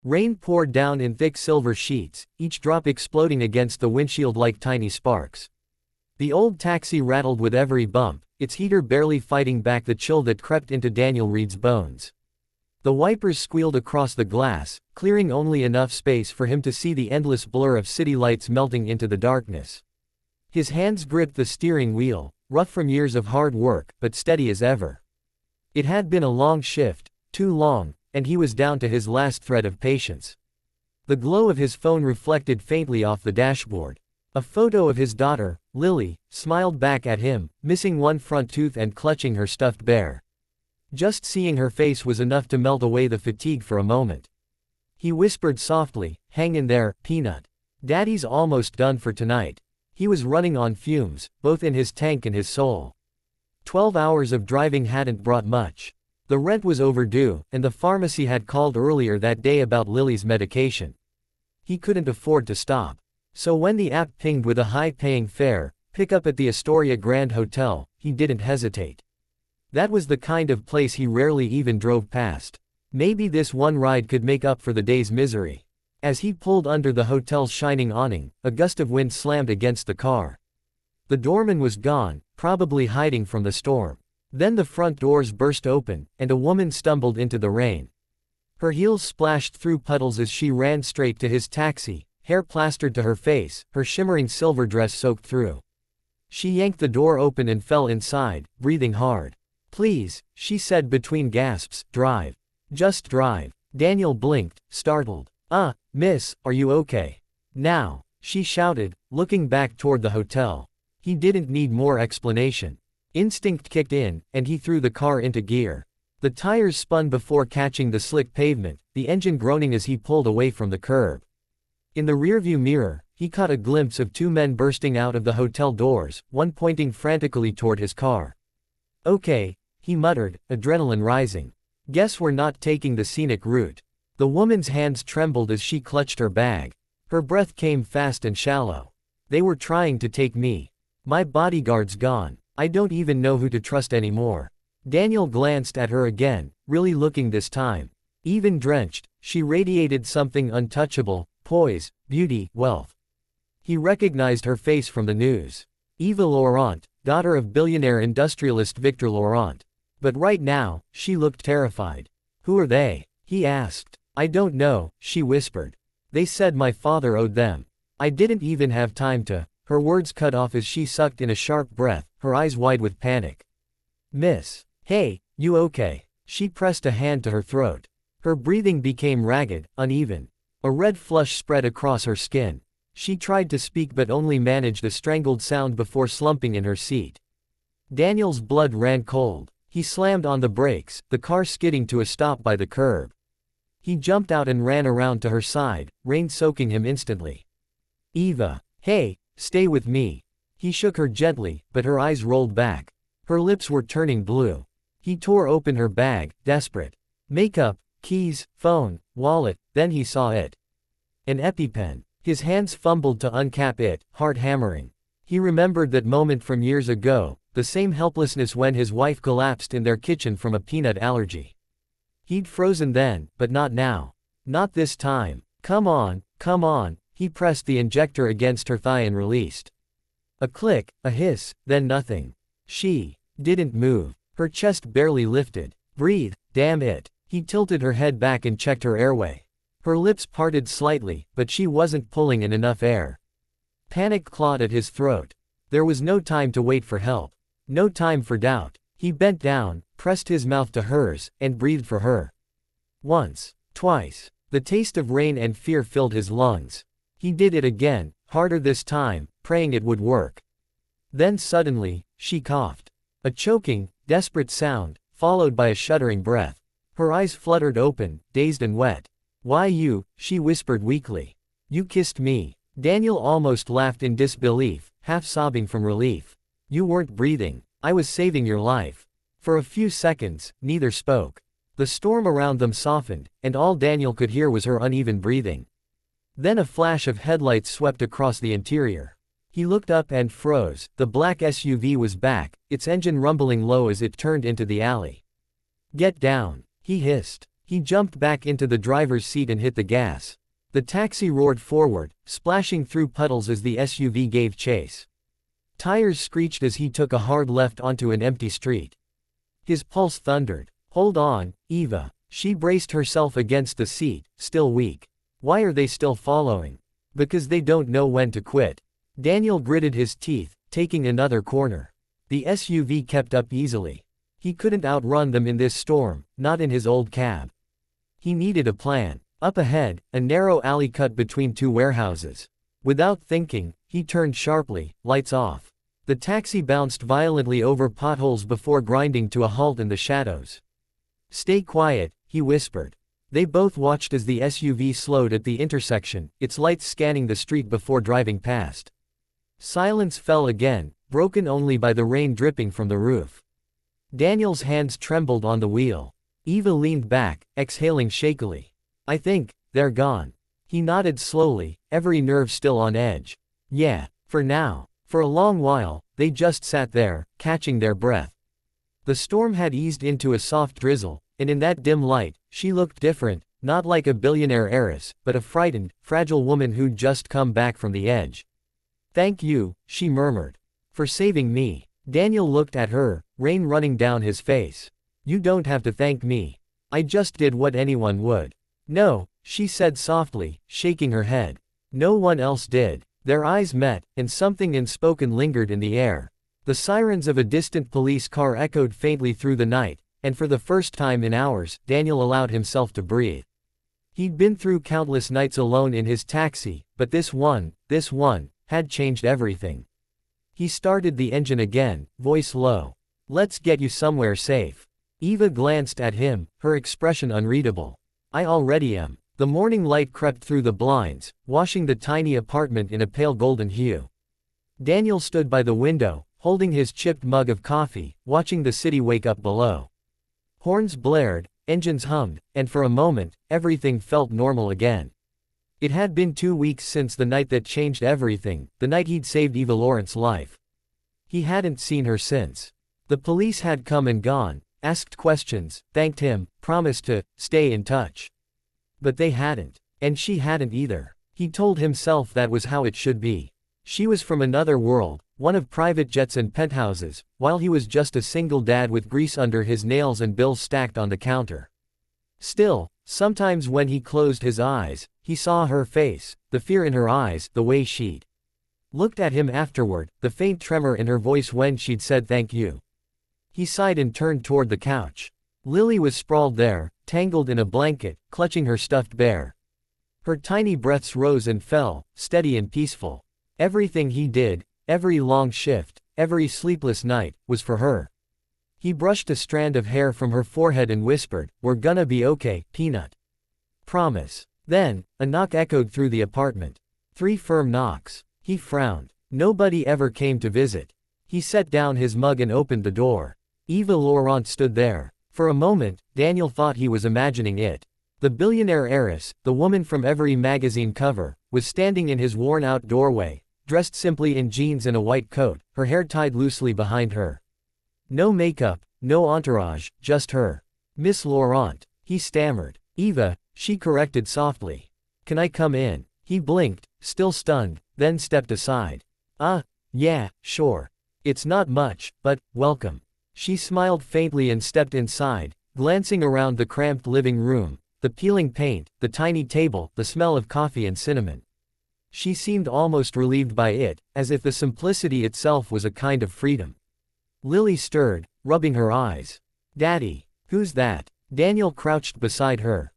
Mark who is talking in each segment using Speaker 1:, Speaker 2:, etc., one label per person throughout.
Speaker 1: Rain poured down in thick silver sheets, each drop exploding against the windshield like tiny sparks. The old taxi rattled with every bump, its heater barely fighting back the chill that crept into Daniel Reed's bones. The wipers squealed across the glass, clearing only enough space for him to see the endless blur of city lights melting into the darkness. His hands gripped the steering wheel, rough from years of hard work, but steady as ever. It had been a long shift, too long, and he was down to his last thread of patience. The glow of his phone reflected faintly off the dashboard. A photo of his daughter, Lily, smiled back at him, missing one front tooth and clutching her stuffed bear. Just seeing her face was enough to melt away the fatigue for a moment. He whispered softly, "Hang in there, Peanut. Daddy's almost done for tonight." He was running on fumes, both in his tank and his soul. 12 hours of driving hadn't brought much. The rent was overdue, and the pharmacy had called earlier that day about Lily's medication. He couldn't afford to stop. So when the app pinged with a high-paying fare, pick up at the Astoria Grand Hotel, he didn't hesitate. That was the kind of place he rarely even drove past. Maybe this one ride could make up for the day's misery. As he pulled under the hotel's shining awning, a gust of wind slammed against the car. The doorman was gone, probably hiding from the storm. Then the front doors burst open, and a woman stumbled into the rain. Her heels splashed through puddles as she ran straight to his taxi, hair plastered to her face, her shimmering silver dress soaked through. She yanked the door open and fell inside, breathing hard. "Please," she said between gasps, "drive. Just drive." Daniel blinked, startled. Miss, are you okay?" "Now," she shouted, looking back toward the hotel. He didn't need more explanation. Instinct kicked in, and he threw the car into gear. The tires spun before catching the slick pavement, the engine groaning as he pulled away from the curb. In the rearview mirror, he caught a glimpse of two men bursting out of the hotel doors, one pointing frantically toward his car. "Okay," he muttered, adrenaline rising. "Guess we're not taking the scenic route." The woman's hands trembled as she clutched her bag. Her breath came fast and shallow. "They were trying to take me. My bodyguard's gone. I don't even know who to trust anymore." Daniel glanced at her again, really looking this time. Even drenched, she radiated something untouchable: poise, beauty, wealth. He recognized her face from the news. Eva Laurent, daughter of billionaire industrialist Victor Laurent. But right now, she looked terrified. "Who are they?" he asked. "I don't know," she whispered. "They said my father owed them. I didn't even have time to—" Her words cut off as she sucked in a sharp breath, her eyes wide with panic. "Miss. Hey, you okay?" She pressed a hand to her throat. Her breathing became ragged, uneven. A red flush spread across her skin. She tried to speak but only managed a strangled sound before slumping in her seat. Daniel's blood ran cold. He slammed on the brakes, the car skidding to a stop by the curb. He jumped out and ran around to her side, rain soaking him instantly. "Eva. Hey, stay with me." He shook her gently, but her eyes rolled back. Her lips were turning blue. He tore open her bag, desperate. Makeup, keys, phone, wallet, then he saw it. An EpiPen. His hands fumbled to uncap it, heart hammering. He remembered that moment from years ago, the same helplessness when his wife collapsed in their kitchen from a peanut allergy. He'd frozen then, but not now. Not this time. Come on, come on." He pressed the injector against her thigh and released. A click, a hiss, then nothing. She didn't move. Her chest barely lifted. "Breathe, damn it." He tilted her head back and checked her airway. Her lips parted slightly, but she wasn't pulling in enough air. Panic clawed at his throat. There was no time to wait for help. No time for doubt. He bent down, pressed his mouth to hers, and breathed for her. Once, twice. The taste of rain and fear filled his lungs. He did it again, harder this time, praying it would work. Then suddenly, she coughed. A choking, desperate sound, followed by a shuddering breath. Her eyes fluttered open, dazed and wet. "Why you?" she whispered weakly. "You kissed me." Daniel almost laughed in disbelief, half sobbing from relief. "You weren't breathing. I was saving your life." For a few seconds, neither spoke. The storm around them softened, and all Daniel could hear was her uneven breathing. Then a flash of headlights swept across the interior. He looked up and froze. The black SUV was back, its engine rumbling low as it turned into the alley. "Get down," he hissed. He jumped back into the driver's seat and hit the gas. The taxi roared forward, splashing through puddles as the SUV gave chase. Tires screeched as he took a hard left onto an empty street. His pulse thundered. "Hold on, Eva." She braced herself against the seat, still weak. "Why are they still following?" "Because they don't know when to quit." Daniel gritted his teeth, taking another corner. The SUV kept up easily. He couldn't outrun them in this storm, not in his old cab. He needed a plan. Up ahead, a narrow alley cut between two warehouses. Without thinking, he turned sharply, lights off. The taxi bounced violently over potholes before grinding to a halt in the shadows. "Stay quiet," he whispered. They both watched as the SUV slowed at the intersection, its lights scanning the street before driving past. Silence fell again, broken only by the rain dripping from the roof. Daniel's hands trembled on the wheel. Eva leaned back, exhaling shakily. "I think they're gone." He nodded slowly, every nerve still on edge. "Yeah, for now." For a long while, they just sat there, catching their breath. The storm had eased into a soft drizzle, and in that dim light, she looked different, not like a billionaire heiress, but a frightened, fragile woman who'd just come back from the edge. "Thank you," she murmured. "For saving me." Daniel looked at her, rain running down his face. "You don't have to thank me. I just did what anyone would." "No," she said softly, shaking her head. "No one else did." Their eyes met, and something unspoken lingered in the air. The sirens of a distant police car echoed faintly through the night, and for the first time in hours, Daniel allowed himself to breathe. He'd been through countless nights alone in his taxi, but this one, had changed everything. He started the engine again, voice low. "Let's get you somewhere safe." Eva glanced at him, her expression unreadable. "I already am." The morning light crept through the blinds, washing the tiny apartment in a pale golden hue. Daniel stood by the window, holding his chipped mug of coffee, watching the city wake up below. Horns blared, engines hummed, and for a moment, everything felt normal again. It had been 2 weeks since the night that changed everything, the night he'd saved Eva Lawrence's life. He hadn't seen her since. The police had come and gone, asked questions, thanked him, promised to stay in touch. But they hadn't. And she hadn't either. He told himself that was how it should be. She was from another world, one of private jets and penthouses, while he was just a single dad with grease under his nails and bills stacked on the counter. Still, sometimes when he closed his eyes, he saw her face, the fear in her eyes, the way she'd looked at him afterward, the faint tremor in her voice when she'd said thank you. He sighed and turned toward the couch. Lily was sprawled there, tangled in a blanket, clutching her stuffed bear. Her tiny breaths rose and fell, steady and peaceful. Everything he did, every long shift, every sleepless night, was for her. He brushed a strand of hair from her forehead and whispered, "We're gonna be okay, Peanut. Promise." Then, a knock echoed through the apartment. 3 firm knocks. He frowned. Nobody ever came to visit. He set down his mug and opened the door. Eva Laurent stood there. For a moment, Daniel thought he was imagining it. The billionaire heiress, the woman from every magazine cover, was standing in his worn-out doorway, dressed simply in jeans and a white coat, her hair tied loosely behind her. No makeup, no entourage, just her. "Miss Laurent," he stammered. "Eva," she corrected softly. "Can I come in?" He blinked, still stunned, then stepped aside. Yeah, sure. It's not much, but, welcome." She smiled faintly and stepped inside, glancing around the cramped living room, the peeling paint, the tiny table, the smell of coffee and cinnamon. She seemed almost relieved by it, as if the simplicity itself was a kind of freedom. Lily stirred, rubbing her eyes. "Daddy." "Who's that?" Daniel crouched beside her.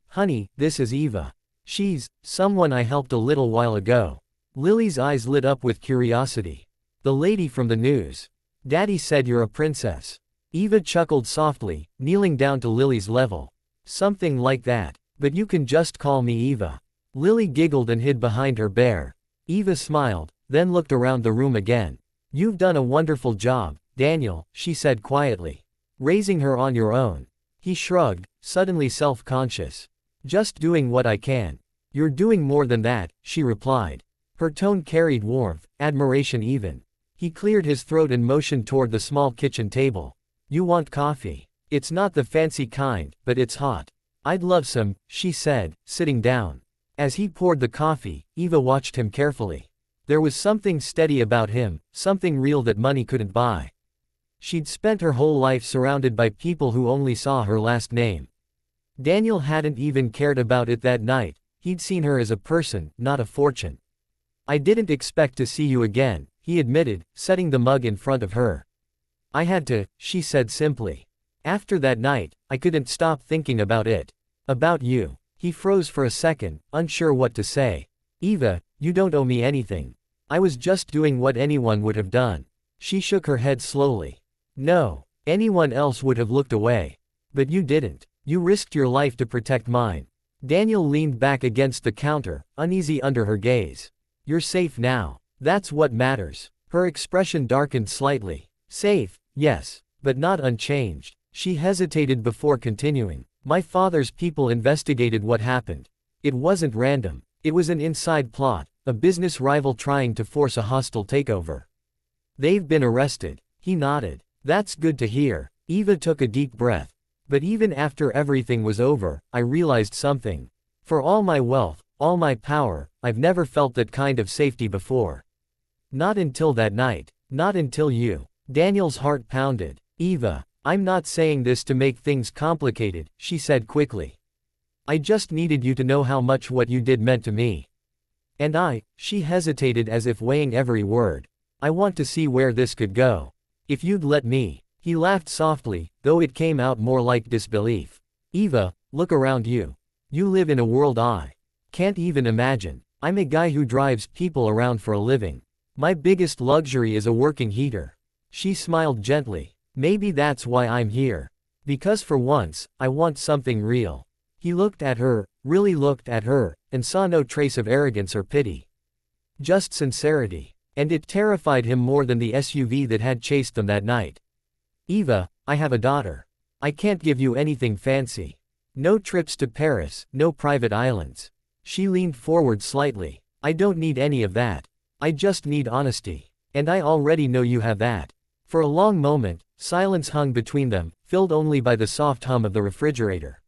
Speaker 1: Honey, this is Eva. She's someone I helped a little while ago." Lily's eyes lit up with curiosity. "The lady from the news. Daddy said you're a princess." Eva chuckled softly, kneeling down to Lily's level. "Something like that. But you can just call me Eva." Lily giggled and hid behind her bear. Eva smiled, then looked around the room again. "You've done a wonderful job, Daniel," she said quietly. "Raising her on your own." He shrugged, suddenly self-conscious. "Just doing what I can." "You're doing more than that," she replied. Her tone carried warmth, admiration even. He cleared his throat and motioned toward the small kitchen table. "You want coffee. It's not the fancy kind, but it's hot." I'd love some, she said, sitting down. As he poured the coffee, Eva watched him carefully. There was something steady about him, something real that money couldn't buy. She'd spent her whole life surrounded by people who only saw her last name. Daniel hadn't even cared about it that night, he'd seen her as a person, not a fortune. I didn't expect to see you again, he admitted, setting the mug in front of her. I had to, she said simply. After that night, I couldn't stop thinking about it. About you. He froze for a second, unsure what to say. Eva, you don't owe me anything. I was just doing what anyone would have done. She shook her head slowly. No. Anyone else would have looked away. But you didn't. You risked your life to protect mine. Daniel leaned back against the counter, uneasy under her gaze. You're safe now. That's what matters. Her expression darkened slightly. Safe, yes, but not unchanged. She hesitated before continuing. My father's people investigated what happened. It wasn't random. It was an inside plot, a business rival trying to force a hostile takeover. They've been arrested. He nodded. That's good to hear. Eva took a deep breath. But even after everything was over, I realized something. For all my wealth, all my power, I've never felt that kind of safety before. Not until that night. Not until you. Daniel's heart pounded. Eva, I'm not saying this to make things complicated, she said quickly. I just needed you to know how much what you did meant to me. And she hesitated as if weighing every word. I want to see where this could go. If you'd let me. He laughed softly, though it came out more like disbelief. Eva, look around you. You live in a world I can't even imagine. I'm a guy who drives people around for a living. My biggest luxury is a working heater. She smiled gently. Maybe that's why I'm here. Because for once, I want something real. He looked at her, really looked at her, and saw no trace of arrogance or pity. Just sincerity. And it terrified him more than the SUV that had chased them that night. Eva, I have a daughter. I can't give you anything fancy. No trips to Paris, no private islands. She leaned forward slightly. I don't need any of that. I just need honesty. And I already know you have that. For a long moment, silence hung between them, filled only by the soft hum of the refrigerator.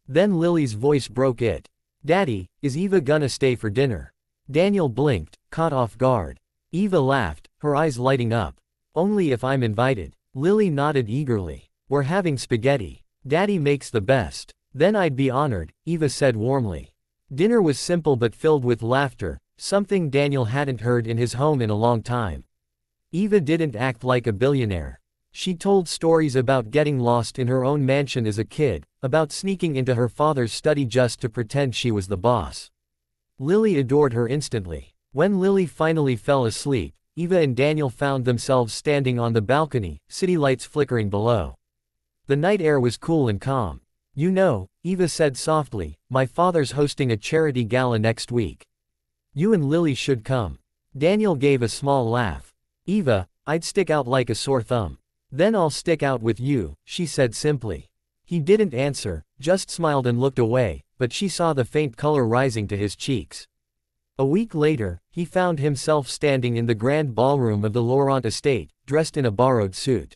Speaker 1: Then Lily's voice broke it. Daddy, is Eva gonna stay for dinner? Daniel blinked, caught off guard. Eva laughed, her eyes lighting up. Only if I'm invited. Lily nodded eagerly. We're having spaghetti. Daddy makes the best. Then I'd be honored, Eva said warmly. Dinner was simple but filled with laughter, something Daniel hadn't heard in his home in a long time. Eva didn't act like a billionaire. She told stories about getting lost in her own mansion as a kid, about sneaking into her father's study just to pretend she was the boss. Lily adored her instantly. When Lily finally fell asleep, Eva and Daniel found themselves standing on the balcony, city lights flickering below. The night air was cool and calm. You know, Eva said softly, my father's hosting a charity gala next week. You and Lily should come. Daniel gave a small laugh. Eva, I'd stick out like a sore thumb. Then I'll stick out with you, she said simply. He didn't answer, just smiled and looked away, but she saw the faint color rising to his cheeks. A week later, he found himself standing in the grand ballroom of the Laurent estate, dressed in a borrowed suit.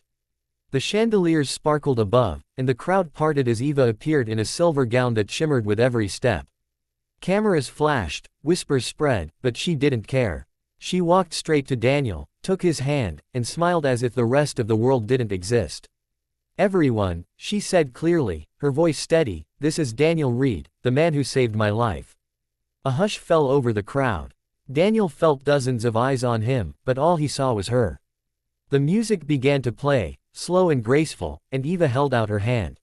Speaker 1: The chandeliers sparkled above, and the crowd parted as Eva appeared in a silver gown that shimmered with every step. Cameras flashed, whispers spread, but she didn't care. She walked straight to Daniel, took his hand, and smiled as if the rest of the world didn't exist. Everyone, she said clearly, her voice steady, this is Daniel Reed, the man who saved my life. A hush fell over the crowd. Daniel felt dozens of eyes on him, but all he saw was her. The music began to play, slow and graceful, and Eva held out her hand.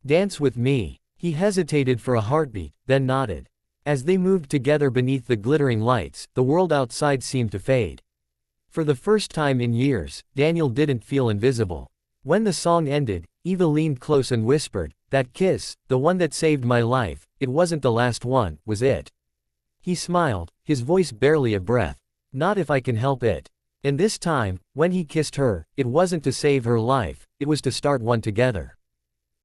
Speaker 1: Dance with me. He hesitated for a heartbeat, then nodded. As they moved together beneath the glittering lights, the world outside seemed to fade. For the first time in years, Daniel didn't feel invisible. When the song ended, Eva leaned close and whispered, that kiss, the one that saved my life, it wasn't the last one, was it? He smiled, his voice barely a breath. Not if I can help it. And this time, when he kissed her, it wasn't to save her life, it was to start one together.